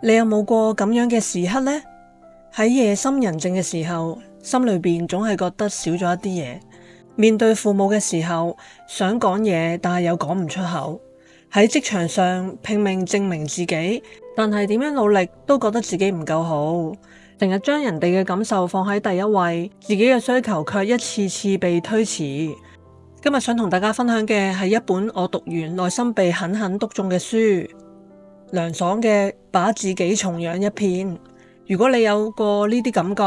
你有冇過咁樣嘅時刻呢？喺夜深人靜嘅時候，心裏邊總係覺得少咗一啲嘢。面對父母嘅時候，想講嘢，但係又講唔出口。喺職場上拼命證明自己，但係點樣努力都覺得自己唔夠好。成日將人哋嘅感受放喺第一位，自己嘅需求卻一次次被推遲。今日想同大家分享嘅係一本我讀完內心被狠狠篤中嘅書，涼爽嘅把自己重養一遍。如果你有過呢啲感覺，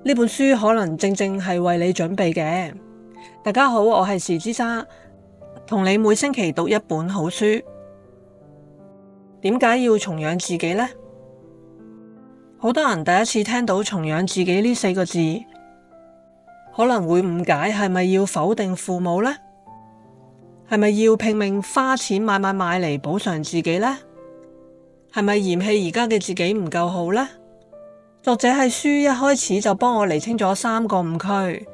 呢本書可能正正係為你準備嘅。大家好，我係時之莎，同你每星期讀一本好書。點解要重養自己呢？好多人第一次聽到重養自己呢4個字，可能會誤解係咪要否定父母呢？係咪要拼命花錢買嚟補償自己呢？係咪嫌棄而家嘅自己唔夠好呢？作者喺書一開始就幫我釐清咗3個誤區。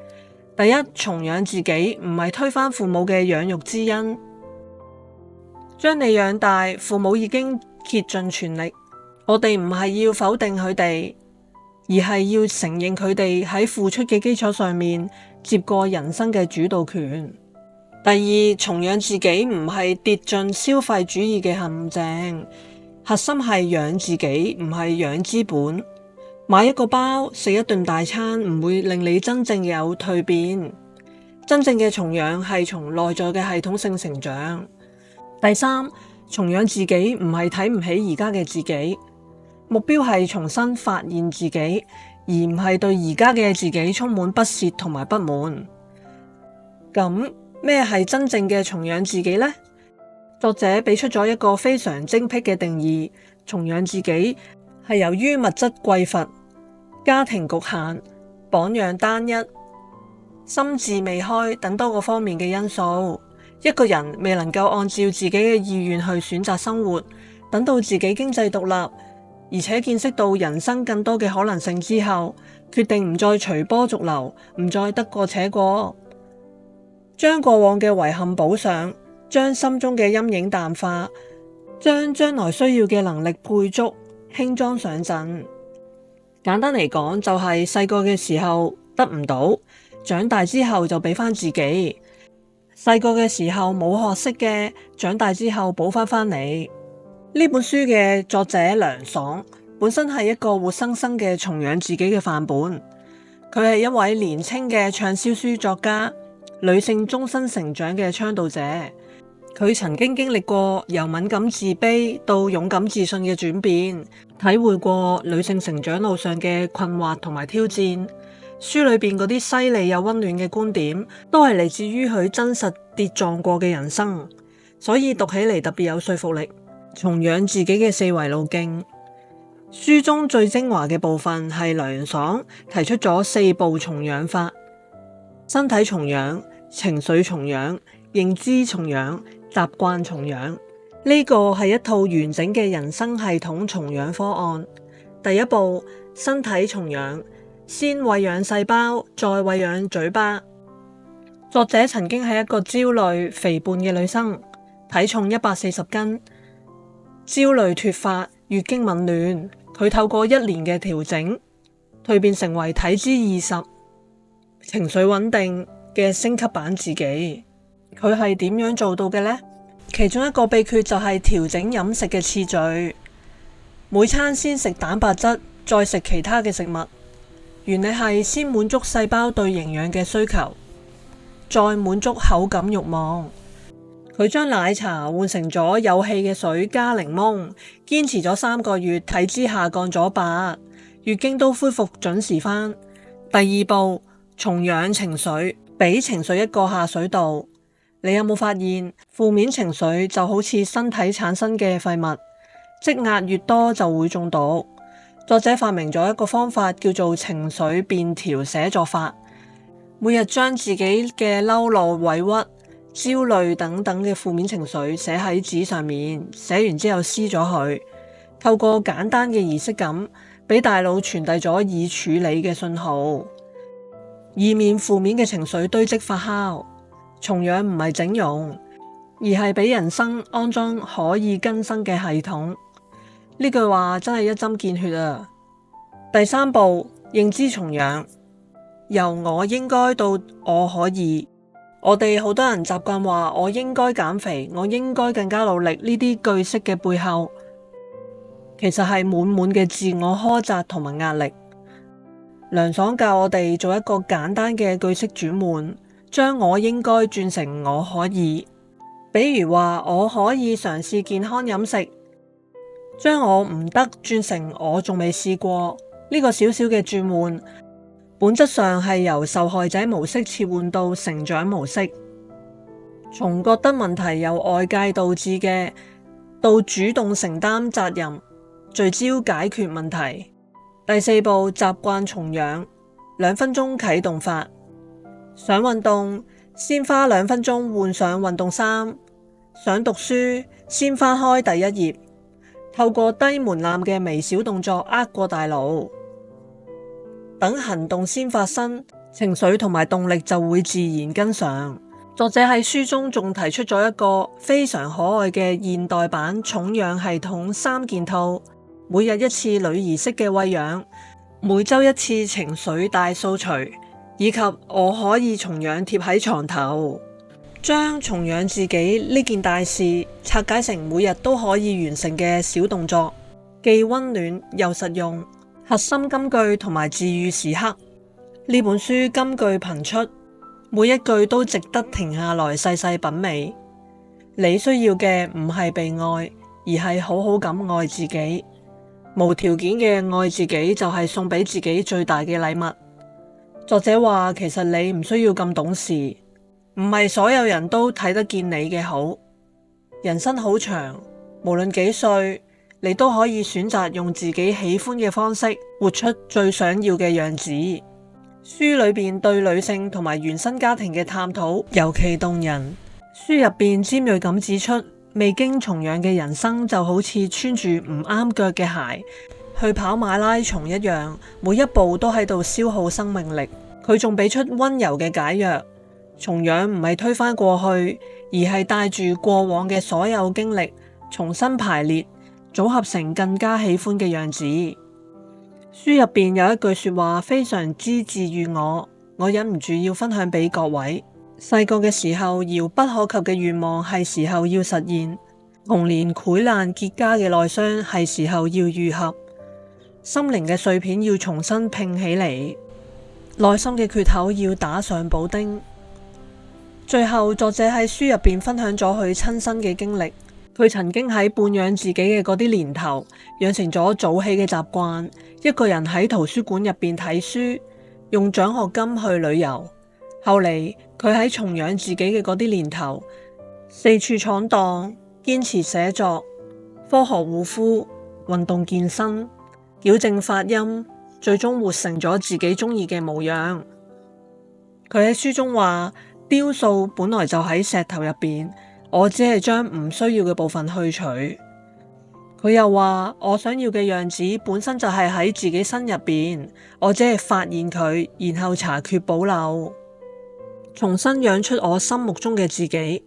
第一，重養自己唔係推翻父母嘅養育之恩，將你養大，父母已經竭盡全力。我哋唔係要否定佢哋，而係要承認佢哋喺付出嘅基礎上面接過人生嘅主導權。第二，重養自己唔係跌進消費主義嘅陷阱，核心係養自己，唔係養資本。買一個包，食一頓大餐，唔會令你真正有蛻變。真正嘅重養係從內在嘅系統性成長。第三，重養自己唔係睇唔起而家嘅自己，目標係重新發現自己，而唔係對而家嘅自己充滿不屑同埋不滿。咁咩係真正嘅重養自己呢？作者俾出咗一個非常精闢嘅定義：重養自己係由於物質匱乏、家庭局限、榜樣單一、心智未開等多個方面嘅因素，一個人未能夠按照自己嘅意願去選擇生活，等到自己經濟獨立，而且見識到人生更多嘅可能性之後，決定唔再隨波逐流，唔再得過且過，將過往嘅遺憾補上，將心中嘅陰影淡化，將將來需要嘅能力配足，輕裝上陣。簡單嚟講，就係細個嘅時候得唔到，長大之後就俾翻自己。細個嘅時候冇學識嘅，長大之後補翻嚟。呢本書嘅作者涼爽本身係一個活生生嘅重養自己嘅範本。佢係一位年輕嘅暢銷書作家，女性終身成長嘅倡導者。佢曾經經歷過由敏感自卑到勇敢自信嘅轉變，體會過女性成長路上嘅困惑同埋挑戰。書裏邊嗰啲犀利又溫暖嘅觀點，都係嚟自於佢真實跌撞過嘅人生，所以讀起嚟特別有說服力。重養自己嘅4維路徑，書中最精華嘅部分係涼爽提出咗4步重養法：身體重養、情緒重養、認知重養、習慣重養。呢個係一套完整嘅人生系統重養方案。第一步，身體重養，先餵養細胞，再餵養嘴巴。作者曾經係一個焦慮肥胖嘅女生，體重140斤，焦慮脫髮，月經紊亂。佢透過1年嘅調整，蛻變成為體脂20、情緒穩定嘅升級版自己。佢係點樣做到嘅呢？其中一個秘訣就係調整飲食嘅次序，每餐先食蛋白質，再食其他嘅食物。原理係先滿足細胞對營養嘅需求，再滿足口感慾望。佢將奶茶換成咗有氣嘅水加檸檬，堅持咗3個月，體脂下降咗8，月經都恢復準時返。第二步，重養情緒，俾情緒一個下水道。你有冇發現，負面情緒就好似身體產生嘅廢物，積壓越多就會中毒。作者發明咗一個方法，叫做情緒便條寫作法。每日將自己嘅嬲怒、委屈、焦慮等等嘅負面情緒寫喺紙上面，寫完之後撕咗佢，透過簡單嘅儀式感，俾大腦傳遞咗已處理嘅信號，以免負面嘅情緒堆積發酵。重養唔係整容，而係俾人生安裝可以更新嘅系統。呢句話真係一針見血啊！第三步，認知重養，由我應該到我可以。我哋好多人習慣話我應該減肥，我應該更加努力，呢啲句式嘅背後，其實係滿滿嘅自我苛責同埋壓力。梁爽教我哋做一個簡單嘅句式轉換，將我應該轉成我可以。比如話我可以嘗試健康飲食，將我唔得轉成我仲未試過。呢個小小嘅轉換，本質上係由受害者模式切換到成長模式，從覺得問題由外界導致嘅，到主動承擔責任，聚焦解決問題。第四步，習慣重養，2分鐘啟動法。想運動，先花2分鐘換上運動衫；想讀書，先翻開第1頁，透過低門檻嘅微小動作呃過大腦。等行動先發生，情緒同埋動力就會自然跟上。作者喺書中仲提出咗一個非常可愛嘅現代版重養系統3件套：每日1次女兒式嘅餵養，每周1次情緒大掃除，以及我可以重養貼喺床頭。將重養自己呢件大事拆解成每日都可以完成嘅小動作，既溫暖又實用。核心金句同埋治癒時刻，呢本書金句頻出，每一句都值得停下來細細品味。你需要嘅唔係被愛，而係好好咁愛自己。無條件嘅愛自己就係送俾自己最大嘅禮物。作者話，其實你唔需要咁懂事，唔係所有人都睇得見你嘅好。人生好長，無論幾歲，你都可以選擇用自己喜歡嘅方式活出最想要嘅樣子。書裏邊對女性同埋原生家庭嘅探討尤其動人。書入邊尖銳咁指出，未經重養嘅人生就好似穿住唔啱腳嘅鞋去跑馬拉松一樣，每一步都喺度消耗生命力。佢仲俾出溫柔嘅解藥，重養唔係推翻過去，而係帶住過往嘅所有經歷重新排列，組合成更加喜歡嘅樣子。書入邊有一句說話非常之治癒我忍唔住要分享俾各位。細個嘅時候，遙不可及嘅願望係時候要實現；童年潰爛結痂嘅內傷係時候要愈合；心靈嘅碎片要重新拼起嚟，內心嘅缺口要打上補丁。最後，作者喺書入邊分享咗佢親身嘅經歷。佢曾經喺半養自己嘅嗰啲年頭，養成咗早起嘅習慣，一個人喺圖書館入邊睇書，用獎學金去旅遊。後嚟佢喺重養自己嘅嗰啲年頭，四處闖蕩，堅持寫作、科學護膚、運動健身、矯正發音，最終活成咗自己中意嘅模樣。佢喺書中話，雕塑本來就喺石頭入邊，我只係將唔需要嘅部分去除。佢又話，我想要嘅樣子本身就係喺自己身入邊，我只係發現佢，然後查缺補漏，重新養出我心目中嘅自己。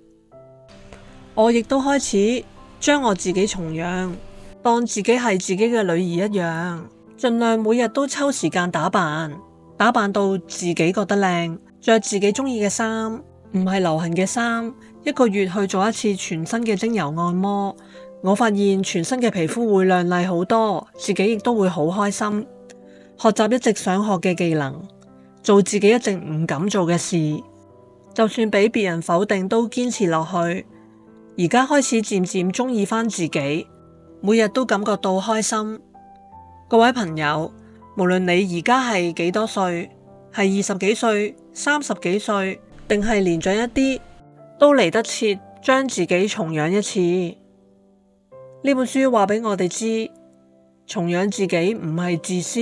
我亦都開始將我自己重養，當自己係自己嘅女兒一樣，盡量每日都抽時間打扮到自己覺得靚，着自己中意嘅衫，唔係流行嘅衫。1個月去做1次全身嘅精油按摩，我發現全身嘅皮膚會亮麗好多，自己亦都會好開心。學習一直想學嘅技能，做自己一直唔敢做嘅事，就算俾別人否定都堅持落去。而家開始漸漸中意返自己，每日都感覺到開心。各位朋友，無論你而家係幾多歲，係20幾歲、30幾歲，定係年長一啲，都嚟得切將自己重養一次。呢本書話俾我哋知，重養自己唔係自私，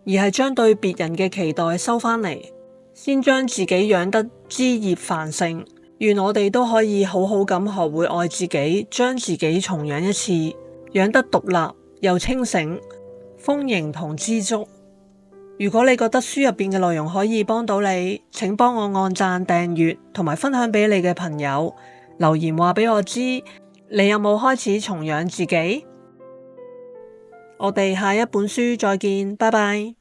而係將對別人嘅期待收返嚟，先將自己養得枝葉繁盛。願我哋都可以好好咁學會愛自己，將自己重養一次，養得獨立又清醒、豐盈同知足。如果你覺得書入邊嘅內容可以幫到你，請幫我按讚、訂閱同埋分享俾你嘅朋友，留言話俾我知，你有冇開始重養自己？我哋下一本書再見，拜拜。